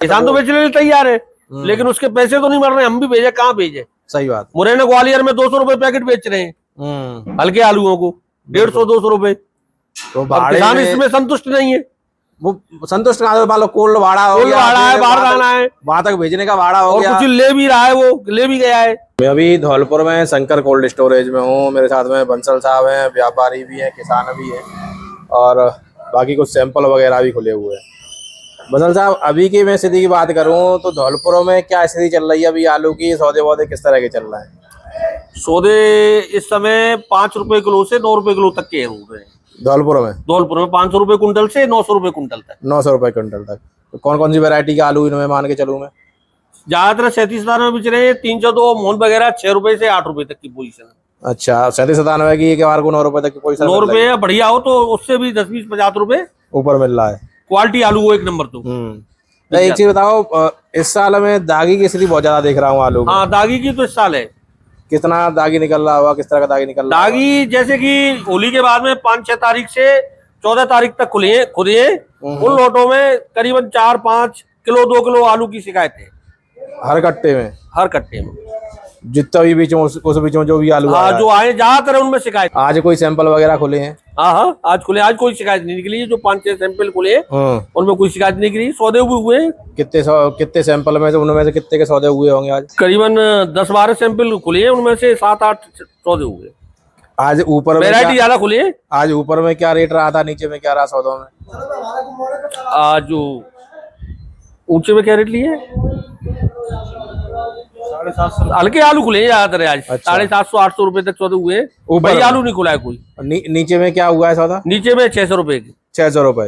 किसान तो बेचने के लिए तैयार है, लेकिन उसके पैसे तो नहीं मिल रहे, हम भी भेजे, कहाँ भेजे। सही बात। मुरैना ग्वालियर में 200 रुपए पैकेट बेच रहे हैं हल्के आलूओं को, 150-200 रुपए। तो किसान इसमें संतुष्ट नहीं है। वो संतुष्ट कहाँ, मान लो कोल्ड भाड़ा हो गया, भाड़ा है, बाहर जाना है, वहां तक भेजने का भाड़ा हो और गया, कुछ ले भी रहा है, वो ले भी गया है। मैं अभी धौलपुर में शंकर कोल्ड स्टोरेज में हूँ। मेरे साथ में बंसल साहब हैं, व्यापारी भी हैं, किसान भी हैं, और बाकी कुछ सैंपल वगैरह भी खुले हुए हैं। बंसल साहब, अभी की मैं स्थिति की बात करूँ तो धौलपुर में क्या स्थिति चल रही है अभी आलू की? सौदे वौदे किस तरह के चल रहे हैं? सौदे इस समय 5 रुपए किलो से 9 रुपए किलो तक के हो गए धौलपुर में। 500 रुपए कुंटल से 900 रुपए कुंटल तक। 900 रुपए क्विंटल तक। तो कौन कौन सी वैरायटी का आलू इनमें मान के चलूँ मैं? ज्यादातर 37 में बिच रहे हैं, 302 मोहन वगैरह 6 रुपए से 8 रुपए तक की पोजीशन है। अच्छा, 37-97 की एक बार को 9 रुपए तक की पोजीशन? 9 रुपए बढ़िया हो तो उससे भी 10-20-50 रुपए ऊपर मिल रहा है। क्वालिटी आलू वो एक नंबर। तो एक चीज बताओ, इस साल में दागी की स्थिति बहुत ज्यादा देख रहा हूँ आलू में। हाँ, दागी की तो इस साल है। कितना दागी निकल रहा होगा, किस तरह का दागी निकल रहा है? दागी जैसे कि होली के बाद में 5-6 तारीख से 14 तारीख तक खुले उन लोटों में करीबन 4-5 किलो 2 किलो आलू की शिकायत है हर कट्टे में? हर कट्टे में जितना भी बीच में उस बीच में जो भी आलू हाँ, जो आए ज्यादातर उनमें शिकायत। आज कोई सैंपल वगैरह खुले हैं? हाँ, आज खुले, आज कोई शिकायत नहीं निकली। जो 5-6 सैंपल खुले उनमें कोई शिकायत नहीं निकली। सौदे भी हुए। कितने सैंपल में से, उनमें से कितने के सौदे हुए होंगे आज? करीबन 10-12 सैंपल खुले हैं, उनमें से 7-8 सौदे हुए। आज ऊपर वैरायटी ज्यादा खुली है। आज ऊपर में क्या रेट रहा था, नीचे में क्या रहा सौदों में? आज जो ऊंचे में क्या रेट लिए? 750 हल्के आलू खुले हैं ज्यादातर आज। 750-800 रुपए तक सौदे हुए। बड़ी आलू नहीं खुला है कोई। नीचे में क्या हुआ है सौदा? नीचे में 600 रुपए की। 600 रुपए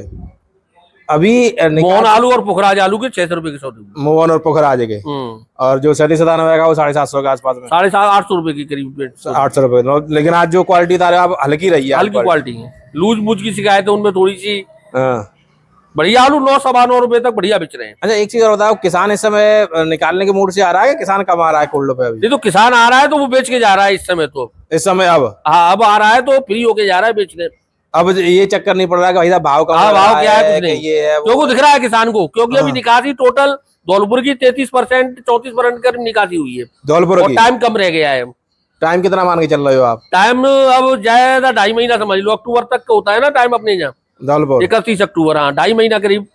अभी मोहन आलू और पुखराज आलू के 600 रुपए के सौदे। मोहन और पुखराज के। और जो 37-97 का वो 750 के आसपास में, 750-800 रुपए की करीब। 800 रुपए। लेकिन आज जो क्वालिटी बता रहे हो आप, हल्की रही है? हल्की क्वालिटी है। लूज बूज की शिकायत है उनमें थोड़ी सी। बढ़िया आलू 9-9.25 रुपए तक बढ़िया बेच रहे हैं। अच्छा, एक चीज और बताओ, किसान इस समय निकालने के मूड से आ रहा है? किसान कब आ रहा है कोल्ड पे? अभी तो किसान आ रहा है तो वो बेच के जा रहा है इस समय। तो इस समय अब अब आ रहा है तो फ्री होके जा रहा है बेचने। अब ये चक्कर नहीं पड़ रहा कि भाई भाव कम भाव क्या है, कुछ नहीं। ये है क्योंकि दिख रहा है किसान को, क्योंकि अभी निकासी टोटल धौलपुर की 33% 34% कर निकासी हुई है धौलपुर और टाइम कम रह गया है। टाइम कितना मान के चल रहे हो आप? टाइम अब ज्यादा 2.5 महीना समझ लो, अक्टूबर तक का होता है ना टाइम अपने यहाँ धौलपुर। 31 अक्टूबर। हाँ, 2.5 महीना करीब।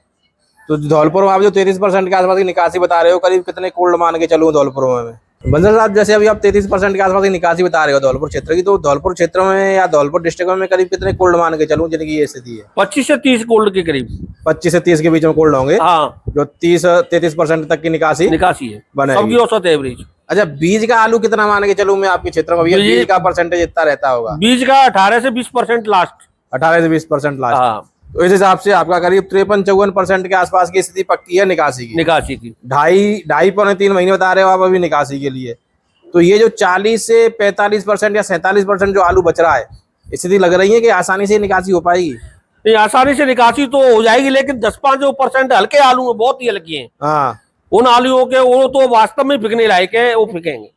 तो धौलपुर में आप जो 33% के आसपास की निकासी बता रहे हो, करीब कितने कोल्ड मान के चलूं धौलपुर में? बंसल साहब, जैसे अभी आप 33% के आसपास की निकासी बता रहे हो धौलपुर क्षेत्र की, तो धौलपुर क्षेत्र में या धौलपुर डिस्ट्रिक्ट में करीब कितने कोल्ड मान के चलूं जिनकी ये स्थिति है? 25 से 30 कोल्ड के करीब। 25 से 30 के बीच में कोल्ड होंगे। हाँ, जो 30-33% तक की निकासी है बनेगी। सबकी औसत एवरेज। अच्छा, बीज का आलू कितना मान के चलूं मैं आपके क्षेत्र में? बीज का परसेंटेज इतना रहता होगा? बीज का 18 से 20% लास्ट। 18 से 20% लास्ट। हाँ, तो इस हिसाब से आपका करीब 53-54% के आसपास की स्थिति पक्की है निकासी की। 2.5-3 महीने बता रहे हो आप अभी निकासी के लिए। तो ये जो 40 से 45% या 47% जो आलू बच रहा है, स्थिति लग रही है कि आसानी से निकासी हो पाएगी? नहीं, आसानी से निकासी तो हो जाएगी, लेकिन 10-5% हल्के आलू है, बहुत ही हल्के हैं। हाँ, उन आलूओं के वो तो वास्तव में बिकने लायक है, वो बिकेंगे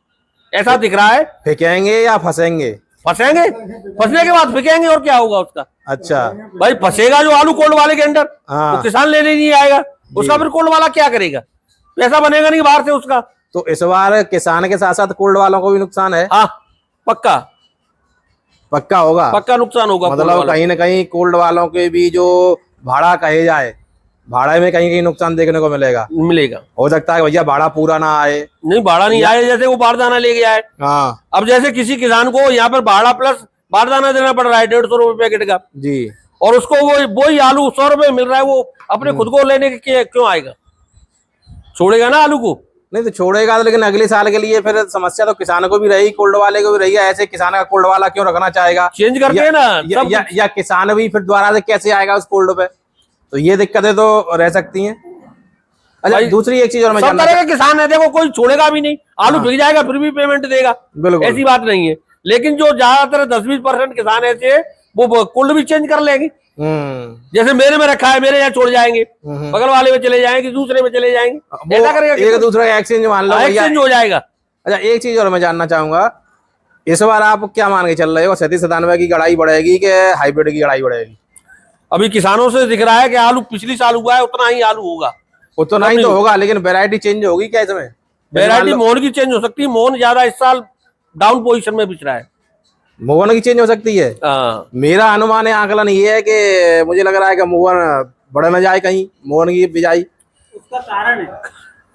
ऐसा दिख रहा है। फेंकेंगे या फंसेंगे? फंसेंगे, फंसने के बाद बिकेंगे, और क्या होगा उसका? अच्छा भाई, फंसेगा जो आलू कोल्ड वाले के अंदर, हाँ, वो किसान लेने नहीं आएगा, उसका फिर कोल्ड वाला क्या करेगा? पैसा बनेगा नहीं बाहर से उसका। तो इस बार किसान के साथ साथ कोल्ड वालों को भी नुकसान है? हाँ, पक्का होगा। पक्का नुकसान होगा। मतलब कहीं ना कहीं कोल्ड वालों के भी जो भाड़ा कहे जाए, भाड़े में कहीं नुकसान देखने को मिलेगा। हो सकता है भैया भाड़ा पूरा ना आए। नहीं, भाड़ा नहीं आए, जैसे वो बारदाना ले गया है। हाँ, अब जैसे किसी किसान को यहाँ पर भाड़ा प्लस बारदाना देना पड़ रहा है 150 रुपए पैकेट का जी, और उसको वही आलू 100 रुपए मिल रहा है, वो अपने खुद को लेने के क्यों आएगा? छोड़ेगा ना आलू को? नहीं तो छोड़ेगा, लेकिन अगले साल के लिए फिर समस्या तो किसानों को भी रही, कोल्ड वाले को भी रही है। ऐसे किसान का कोल्ड वाला क्यों रखना चाहेगा? चेंज करते हैं ना। या किसान भी फिर दोबारा से कैसे आएगा उस कोल्ड पे? तो ये दिक्कतें तो रह सकती हैं। अच्छा, दूसरी एक चीज और मैं जानना, सब तरह के किसान है, देखो कोई छोड़ेगा भी नहीं, आलू बिक जाएगा फिर भी पेमेंट देगा, ऐसी बात नहीं है। लेकिन जो ज्यादातर 10-20% किसान ऐसे वो कोल्ड भी चेंज कर लेंगे। जैसे मेरे में रखा है, मेरे यहाँ छोड़ जाएंगे, बगल वाले में चले जाएंगे, दूसरे में चले जाएंगे, ऐसा करेगा एक दूसरे का एक्सचेंज मान लो, एक्सचेंज हो जाएगा। अच्छा, एक चीज और मैं जानना चाहूंगा, इस बार आप क्या मान के चल रहे हो? 37-97 की गड़ाई बढ़ेगी कि हाइब्रिड की गड़ाई बढ़ेगी? अभी किसानों से दिख रहा है कि आलू पिछली साल हुआ है उतना ही आलू होगा, उतना ही तो होगा, लेकिन वैरायटी चेंज होगी क्या इसमें? वैरायटी मोहन की चेंज हो सकती है। मोहन ज्यादा इस साल डाउन पोजीशन में बिच रहा है। मोहन की चेंज हो सकती है। मेरा अनुमान है, आकलन ये है कि मुझे लग रहा है कि मोहन बढ़ न जाए कहीं, मोहन की बिजाई। उसका कारण है,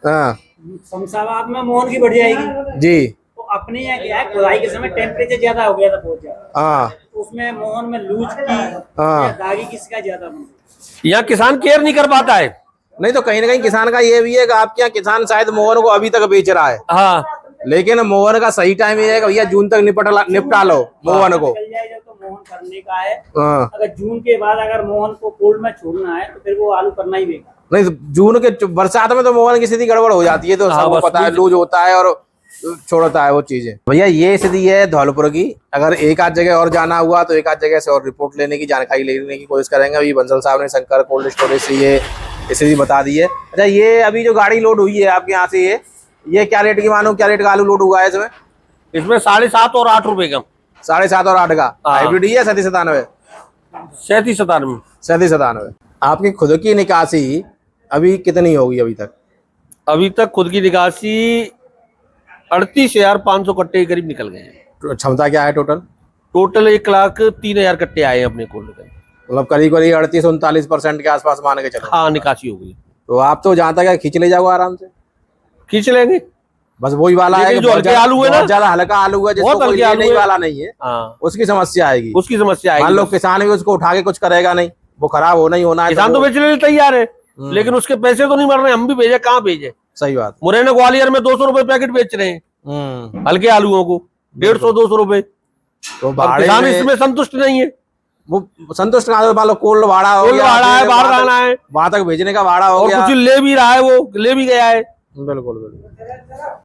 हाँ शमशाबाद में मोहन की बढ़ जाएगी जी। तो अपने यहाँ क्या है, खुदाई के समय टेम्परेचर ज्यादा हो गया था, बहुत ज्यादा। हाँ तो उसमें मोहन में लूज की या दागी की शिकायत ज्यादा बन गई। यहाँ किसान केयर नहीं कर पाता है। नहीं तो कहीं ना कहीं किसान का ये भी है कि आपके यहाँ किसान शायद मोहन को अभी तक बेच रहा है। हाँ, लेकिन मोहन का सही टाइम ये है कि भैया जून तक निपटा लो मोहन को। चल जाए जब तो मोहन करने का है। हाँ। अगर जून के बाद अगर मोहन को कोल्ड में छोड़ना है तो फिर वो आलू करना ही बेकार। नहीं तो जून के बरसात में तो मोहन की स्थिति गड़बड़ हो जाती है, तो सबको पता है, लूज होता है और छोड़ता है वो चीजें। भैया ये स्थिति है धौलपुर की। अगर एक आध जगह और जाना हुआ तो एक आध जगह से और रिपोर्ट लेने की, जानकारी लेने की कोशिश करेंगे। अभी बंसल साहब ने शंकर कोल्ड स्टोरेज से ये स्थिति बता दी है। अच्छा, ये अभी जो गाड़ी लोड हुई है आपके यहाँ से, ये क्या रेट की मानो, क्या रेट का आलू लोड हुआ है इसमें? इसमें 7.5 और 8 रुपए का। 7.5 और 8 का हाइब्रिड ही है। 3797 3797 3797। आपकी खुद की निकासी अभी कितनी होगी अभी तक? अभी तक खुद की निकासी 38,500 कट्टे के करीब निकल गए हैं। क्षमता क्या है टोटल? टोटल 1,03,000 कट्टे आए हैं अपने कोल्ड के। मतलब करीब करीब 38-39% के आसपास मान के चलो। हाँ, निकासी हो गई। तो आप तो जहाँ तक है खींच ले जाओ आराम से। खींच लेंगे। बस वही वाला है कि जो हल्के आलू है ना, बहुत ज्यादा हल्का आलू है, जिसको कोई लेने वाला नहीं है, उसकी समस्या आएगी। उसकी समस्या आएगी। मान लो किसान भी उसको उठा के कुछ करेगा नहीं, वो खराब होना ही होना है। किसान तो बेचने के लिए तैयार है, लेकिन उसके पैसे तो नहीं मर रहे। हम भी भेजे, कहाँ भेजे? सही बात। मुरैना ग्वालियर में 200 रुपए पैकेट बेच रहे हैं हल्के आलूओं को, 150-200 रुपए। तो किसान इसमें संतुष्ट नहीं है। वो संतुष्ट कहाँ? मान लो कोल्ड भाड़ा हो गया, बाहर जाना है, वहां तक भेजने का भाड़ा हो और गया, कुछ ले भी रहा है, वो ले भी गया है। बिल्कुल बिल्कुल।